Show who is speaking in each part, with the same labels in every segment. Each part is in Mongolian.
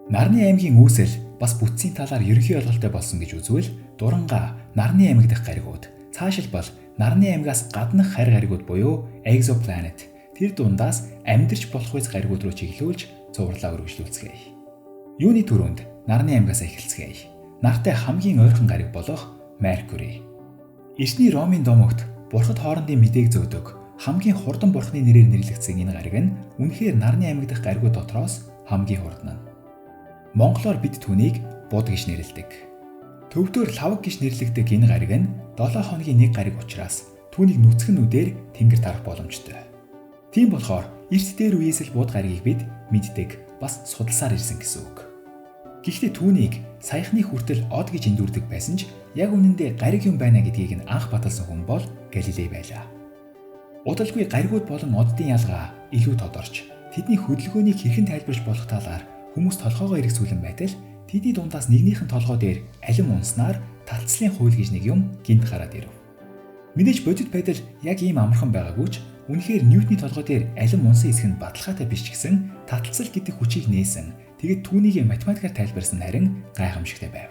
Speaker 1: Нарны аймгийн үүсэл бас бүтцийн талаар ерөнхий ойлголттой болсон гэж үзвэл дуранга нарны аймаг дахь гаригууд, цаашилбал нарны аймгаас гаднах харь гаригууд буюу exoplanet тэр дундаас амьдарч болох үс гаригууд руу чиглүүлж цувралаа үргэлжлүүлцгээе. Юуны түрүүнд нарны аймгаас эхэлцгээе. Нартай хамгийн ойрхон гариг болох Mercury. Эртний Ромын домогт бурхад хоорондын мэдээг зөөдөг хамгийн хурдан бурхны нэрээр нэрлэгдсэн энэ гариг нь үнэхээр нарны аймаг дахь гаригууд дотроос хамгийн хурдан нь. Монголоор бид түүнийг буд гэж нэрлэдэг. Төвдөр лавг гэж нэрлэгдэх энэ гариг нь 7 хоногийн нэг гариг учраас түүнийг нүцгэнүүдээр тэнгэр тарах боломжтой. Тийм болохоор эрт дээр үеэс л буд гаригийг бид мэддэг, бас судалсаар ирсэн гэсэн үг. Гэхдээ түүнийг саяхны хүртэл од гэж эндүрдэг байсан ч яг үнэндээ гариг юм байна гэдгийг нь анх баталсан хүн бол Галилей байлаа. Удалгүй гаригууд болон оддын ялгаа илүү тодорч тэдний хөдөлгөөнийг хэрхэн тайлбарч болох талаар хүмүүс толгоогоо эргэцүүлэн байтал тэдний дундаас нэгнийхэн толгой дээр алим унснаар таталцлын хууль гэж нэг юм гинт гараад ирэв. Мэдээж бодит байдал яг ийм амархан байгаагүй ч үнэхээр Ньютоны толгой дээр алим унсан хэсэг нь баталгаатай биш ч гэсэн таталцал гэдэг хүчийг нээсэн. Тэгээд түүнийг математикаар тайлбарсан харин гайхамшигтай байв.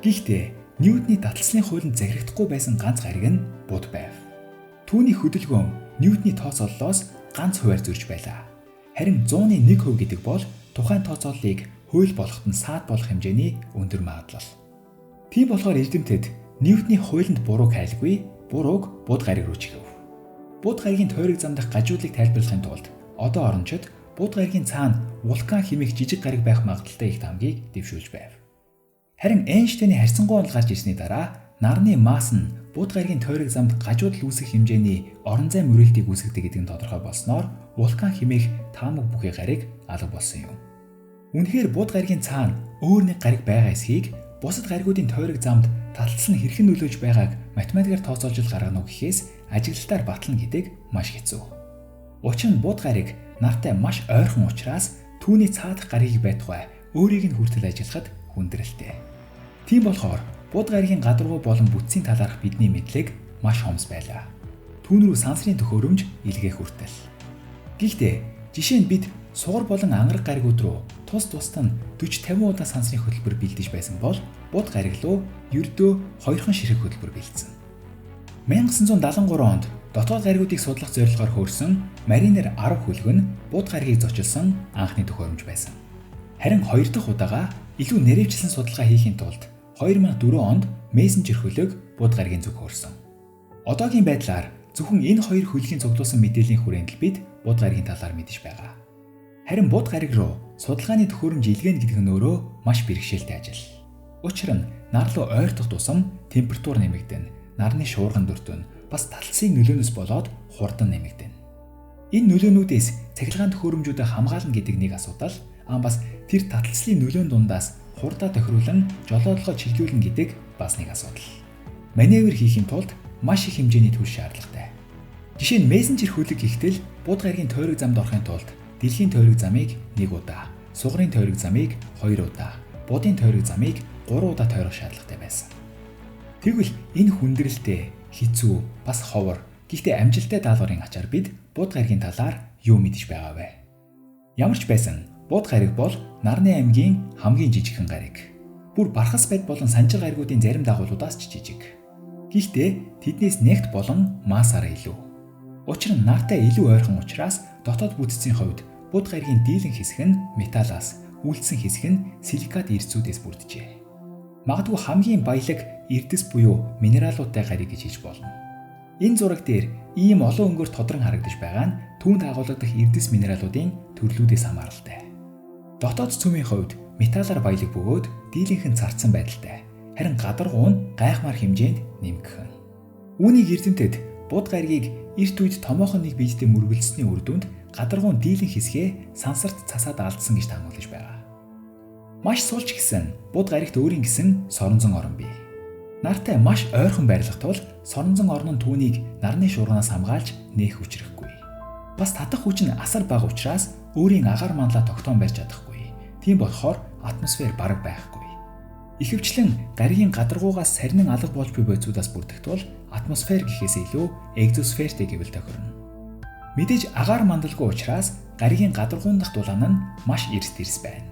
Speaker 1: Гэхдээ Ньютоны таталцлын хуулинд захирагдахгүй байсан ганц гариг нь буд байв. Түүний хөдөлгөөн Ньютоны тооцооллоос ганц хувиар зөрж байлаа. Харин 100-ны 1% гэдэг бол тухайн тооцооллыг хууль болоход нь саад болох хэмжээний өндөр магадлал. Тийм болохоор эрдэмтэд Ньютоны хуулинд бурууг хайлгүй, бурууг буд гариг руу чигэв. Буд гаригийн тойрог зам дах гажуудлыг тайлбарлахын тулд одоо орончид буд гаригийн цаана вулкан хэмээх жижиг гариг байх магадлалтай их тамгийг дэвшүүлж байв. Харин Эйнштейний харьцангуй онол гарч ирсний дараа нарны масс нь буд гаригийн тойрог замд гажуудал үүсэх хэмжээний орон зай мөрөлтийг үүсгэдэг гэдэг нь тодорхой болсноор вулкан хэмээх таамаг бүхий гариг алга болсон юм. Үнэхээр буд гаригийн цаана өөр нэг гариг байгаа эсхийг бусад гаригуудын тойрог замд таталцал нь хэрхэн нөлөөж байгааг математикаар тооцоолж гаргана уу гэхээс ажиглалтаар батлна гэдэг маш хэцүү. Учир нь буд гариг нартай маш ойрхон учраас түүний цаадах гаригийг байтугай өөрийг нь хүртэл ажиллахад хүндрэлтэй. Тийм болохоор буд гаригийн гадаргуу болон бүтцийн талаарх бидний мэдлэг маш хомс байлаа. Түүн рүү сансрын төхөөрөмж илгээх хүртэл. Гэхдээ жишээ нь бид сугар болон ангараг гаригууд руу тусдаа 40-50 удаа сансрын хөтөлбөр бэлдэж байсан бол буд гариг руу ердөө 2хан ширхэг хөтөлбөр бэлдсэн. 1973 онд дотоод гаригуудыг судлах зорилгоор хөрсөн Mariner 10 хөлөг нь буд гаригийг зочилсон анхны төхөөрөмж байсан. Харин 2 дахь удаага илүү нэрвчлэн судалгаа хийхийн тулд 2004 онд Messenger хөлөг буд гаригийн зүг хөрсөн. Одоогийн байдлаар зөвхөн энэ хоёр хөлгийн цуглуулсан мэдээллийн хүрээнд л бид буд гаригийн талаар мэдэж байгаа. Харин буд гариг руу судалгааны төхөөрөмж илгээнэ гэдэг нь өөрөө маш бэрхшээлтэй ажил. Учир нь нар руу ойртох тусам температур нэмэгдэнэ, нарны шуурган дүрдэнэ, бас таталцлын нөлөөнөөс болоод хурдан нэмэгдэнэ. Энэ нөлөөнүүдээс цахилгаан төхөөрөмжүүдэд хамгаална гэдэг нэг асуудал, бас тэр таталцлын нөлөөний дундаас хурдаа тохируулан жолоодлогоо чиглүүлнэ гэдэг бас нэг асуудал. Маневр хийхин тулд маш их хэмжээний түлш шаардлагатай. Жишээ нь Messenger хөлөг хийхдээ буд гаригийн тойрог замд орохын тулд дэлхийн тойрог замыг 1 удаа, сугарын тойрог замыг 2 удаа, будын тойрог замыг 3 удаа тойрох шаардлагатай байсан. Тэгвэл энэ хүндрэлтэй, хэцүү, бас ховор, гэхдээ амжилттай даалгаврын ачаар бид буд гаригийн талаар юу мэдэж байгаа вэ? Ямар ч байсан буд гариг бол нарны аймгийн хамгийн жижигхэн гариг. Бүр бархас байд болон санжир гаригуудын зарим дагуулуудаас ч жижиг. Гэхдээ тэднээс нэгт болон массаараа илүү. Учир нь нартай илүү ойрхон учраас дотоод бүтцийн хувьд буд гаригийн дийлэн хэсэг нь металлаас, үлдсэн хэсэг нь силикат эрдцүүдээс бүрджээ. Магадгүй хамгийн баялаг эрдэс буюу минералуудтай гариг гэж хэлж болно. Энэ зураг дээр ийм олон өнгөөр тодрон харагдаж байгаа нь түүнд агуулгадах эрдэс минералуудын төрлүүдээс хамааралтай. Дотоод цөмийн хувьд металлаар баялаг бөгөөд дийлэнхэн царцсан байдалтай. Харин гадаргуу нь гайхмаар хэмжээнд нэмгхэн. Үүнийг эрдэмтэд буд гаригийг эрт үед томоохон нэг биетэй мөргөлдсөний үр дүнд гадаргуун дийлэн хэсгээ сансарт цасаад алдсан гэж таамаглаж байгаа. Маш суулч гисэн буд гаригт өөрийн гэсэн соронзон орон бий. Нартай маш ойрхон байрлах тул соронзон орон нь түүнийг нарны шуурганаас хамгаалж нээх хүчрэхгүй. Бас татах хүч нь асар бага учраас өөрийн агаар манлаа тогтоон барьж чадахгүй. Тийм болохоор атмосфер бараг байхгүй. Ихэвчлэн гаригийн гадаргуугаас сарнин алга болж буй бодисуудаас бүрдэх тул атмосфер гэхээс илүү экзосфертэй гэвэл тохирно. Мэдээж агаар мандалгүй учраас гаригийн гадаргуун дахь дулаан нь маш эрс дэрс байна.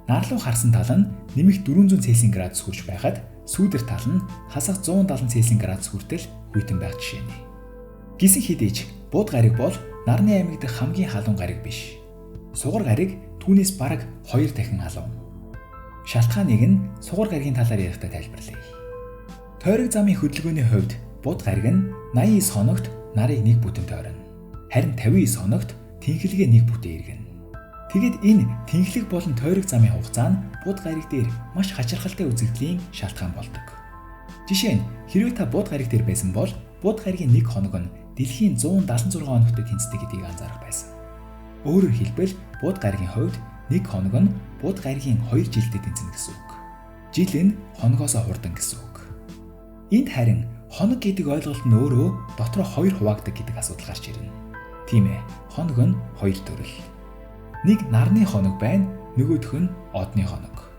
Speaker 1: нар руу харсан тал нь нэмэх 400 Цельсийн градус хүрч байхад сүүдэр тал нь хасах 170 Цельсийн градус хүртэл хүйтэн байх жишээ нь. Гисэн хэдий ч бууд гариг бол нарны аймаг дахь хамгийн халуун гариг биш. Сугар гариг түүнээс бараг 2 дахин халуун. Шалтгааныг нь сугар гаригийн талаар ярихдаа тайлбарлая. Тойрог замын хөдөлгөөний хувьд бууд гариг нь 89 хоногт нарыг нэг бүтэн тойрно. Харин 59 хоногт тэнхлэгээ нэг бүтэн эргэнэ. Тэгэд энэ тэнхлэг болон тойрог замын хугацаа нь бууд гариг дээр маш хачирхалтай үзэгдлийн шалтгаан болдог. Жишээ нь хэрвээ та бууд гариг дээр байсан бол бууд гаригийн нэг хоног нь дэлхийн 176 хоногтой тэнцдэг гэдгийг анзаарах байсан. Өөрөөр хэлбэл бууд гаригийн хувьд нэг хоног нь бууд гаригийн 2 жилдээ тэнцэнэ гэсэн үг. Жил нь хоногоос хурдан гэсэн үг. Энд харин хоног гэдэг ойлголт нь өөрөө дотроо 2 хуваагддаг гэдэг асуудал гарч ирнэ. Тийм ээ, хоног нь 2 төрөл. Нэг нарны хоног байна, нөгөөх нь одны хоног.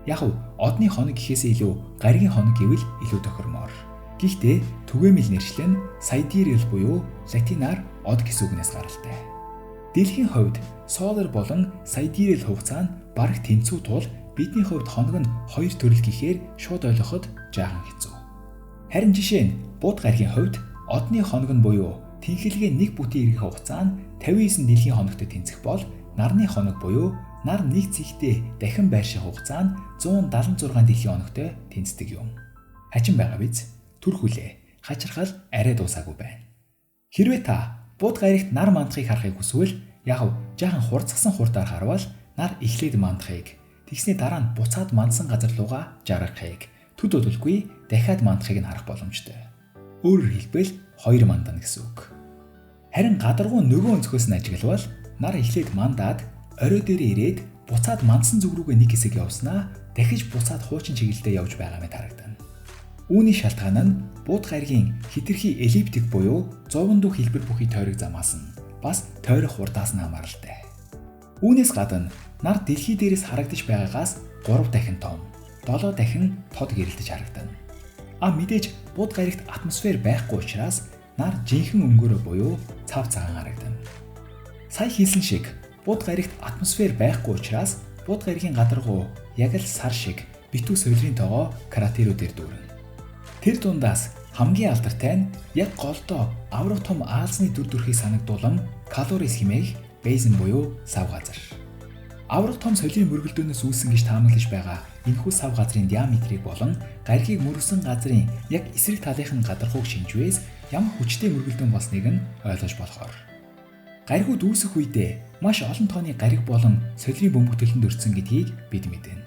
Speaker 1: Яг нь одны хоног гэхээсээ илүү гаригийн хоног гэвэл илүү тохиромоор. Гэхдээ түгээмэл нэршлэн sidereal буюу латинаар од гэсэн үгнээс гаралтай. Дэлхийн хувьд solar болон sidereal хугацаа нь бараг тэнцүү тул бидний хувьд хоног нь 2 төрөл гэхээр шууд ойлгоход жаахан хэцүү. Харин жишээ нь бууд гаригийн хувьд одны хоног нь буюу тэнхлэгээ нэг бүтэн эргэх хугацаа нь 59 дэлхийн хоногтой тэнцэх бол нарны хоног буюу нар нэг цэгтээ дахин байрших хугацаа нь 176 дэлхийн хоногтой тэнцдэг юм. Хачин байгаа биз? Түрхүлээ. Хачирхал арай дуусаагүй байна. Хэрвээ та бууд гаригт нар мандахыг харахыг хүсвэл жаахан хурцгсан хурдаар харвал нар эхлээд мандахыг, тэгсний дараа нь буцаад мандсан газар руугаа жаргахыг, төд удалгүй дахиад мандахыг нь харах боломжтой. Өөрөөр хэлбэл 2 мандана гэсэн үг. Харин гадаргуу нөгөө өнцгөөс нь ажиглавал нар эхлээд мандаад орой дээр ирээд буцаад мандсан зүг рүүгээ нэг хэсэг явснаа дахиж буцаад хуучин чиглэлдээ явж байгаа мэт харагдана. Үүний шалтгаан нь бууд гаригийн хэтэрхий эллиптик буюу 100 дэх хэлбэр бүхий тойрог замаас нь бас тойрох хурдаас нь хамааралтай. Үүнээс гадна нар дэлхий дээрээс харагдаж байгаагаас 3 дахин том, 7 дахин тод гэрэлтэж харагдана. Мэдээж бууд гаригт атмосфер байхгүй учраас нар жинхэнэ өнгөөрөө буюу цав цагаан харагдана. Сая хэлсэн шиг бууд гаригт атмосфер байхгүй учраас бууд гаригийн гадаргуу яг л сар шиг битүү соёлын тоогоо кратерүүдээр дүүрнэ. Тэр дундаас хамгийн алдартай нь яг голдоо аврах том аалзны дүр төрхийг санагдуулан Caloris хэмээх бейзен буюу сав газар. Аврах том соёлын мөргөлдөөнөөс үүссэн гэж таамаглаж байгаа энэхүү сав газрын диаметрийг болон гаригийг мөргөсөн газрын яг эсрэг талынхын гадаргууг шинжвээс ямар хүчтэй мөргөлдөөн болсныг нь ойлгож болохоор. Гаригууд үүсэх үедээ маш олон тооны гариг болон солирын бөмбөгтөлөнд өртсөн гэдгийг бид мэднэ.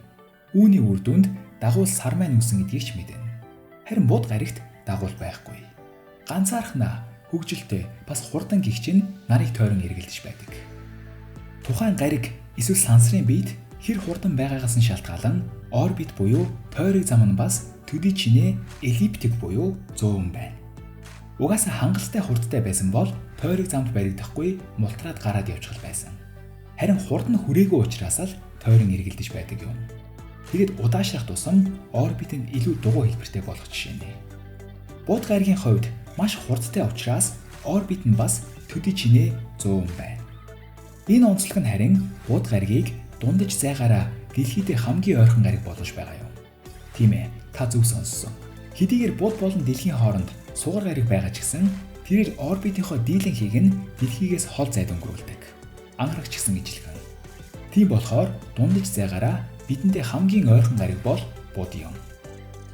Speaker 1: Үүний үр дүнд дагуул сар маань үүсэн гэдгийг ч мэднэ. Харин бууд гаригт дагуул байхгүй. Ганцаархнаа хөгжилтэй бас хурдан гихчин нарыг тойрон эргэлдэж байдаг. Тухайн гариг эсвэл сансрын биед хэр хурдан байгаагаас нь шалтгаалan орбит буюу тойрог зам нь бас төдий чинээ эллиптик буюу 100 байна. Угаасаа хангалттай хурдтай байсан бол тойрог замд баригдахгүй мултраад гараад явчихл байсан. Харин хурд нь хүрээгүй учраас л тойрон эргэлдэж байдаг юм. Тэгэд удаашрах тусам орбит нь илүү дугуй хэлбэртэй болох жишээ нэ. Бууд гаригийн хувьд маш хурдтай учраас орбит нь бас төдий чинээ 100 байна. Энэ онцлог нь харин бууд гаригийг дундаж зайгаараа дэлхийдээ хамгийн ойрхон гариг болгож байгаа юм. Тийм ээ, та зөв сонссон. Хэдийгээр бууд болон дэлхийн хооронд сугар гариг байгаа ч гэсэн тэрээр орбитийнхоо дийлэнхийг нь дэлхийгээс хол зайд өнгөрүүлдэг. Анхаарах ч гэсэн ижилхэн. Тийм болохоор дундаж зайгаараа бидэндээ хамгийн ойрхон гариг бол бууд юм.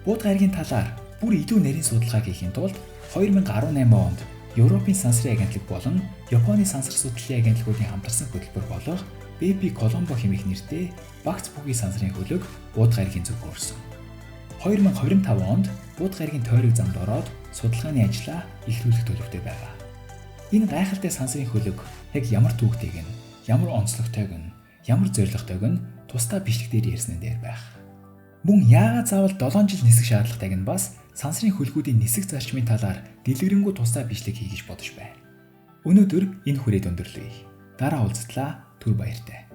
Speaker 1: Бууд гаригийн талаар бүр илүү нарийн судалгаа хийхийн тулд 2018 онд Европын сансрын агентлаг болон Японы сансар судлалын агентлагуудын хамтарсан хөтөлбөр болох BP Colombo хэмээх нэртэй багц бүхий сансрын хөлөг бууд гаригийн зүг өөрсөн. 2025 онд бууд гаригийн тойрог замд ороод судалгааны ажлаа эхлүүлэх төлөвтэй байгаа. Энэ гайхалтай сансрын хөлөг яг ямар түүхтэйг нь, ямар онцлогтойг нь, ямар зорилготойг нь тусдаа бичлэгээр ярьсан дээр байх. Мөн яагаад заавал 7 жил нисэх шаардлагатайг нь бас сансрын хөлгүүдийн нисэх зарчмын талаар дэлгэрэнгүй тусдаа бичлэг хий гэж бодож байна. Өнөөдөр энэ хүрээд өндөрлөе. Дараа уулзтлаа. Түр баяртай.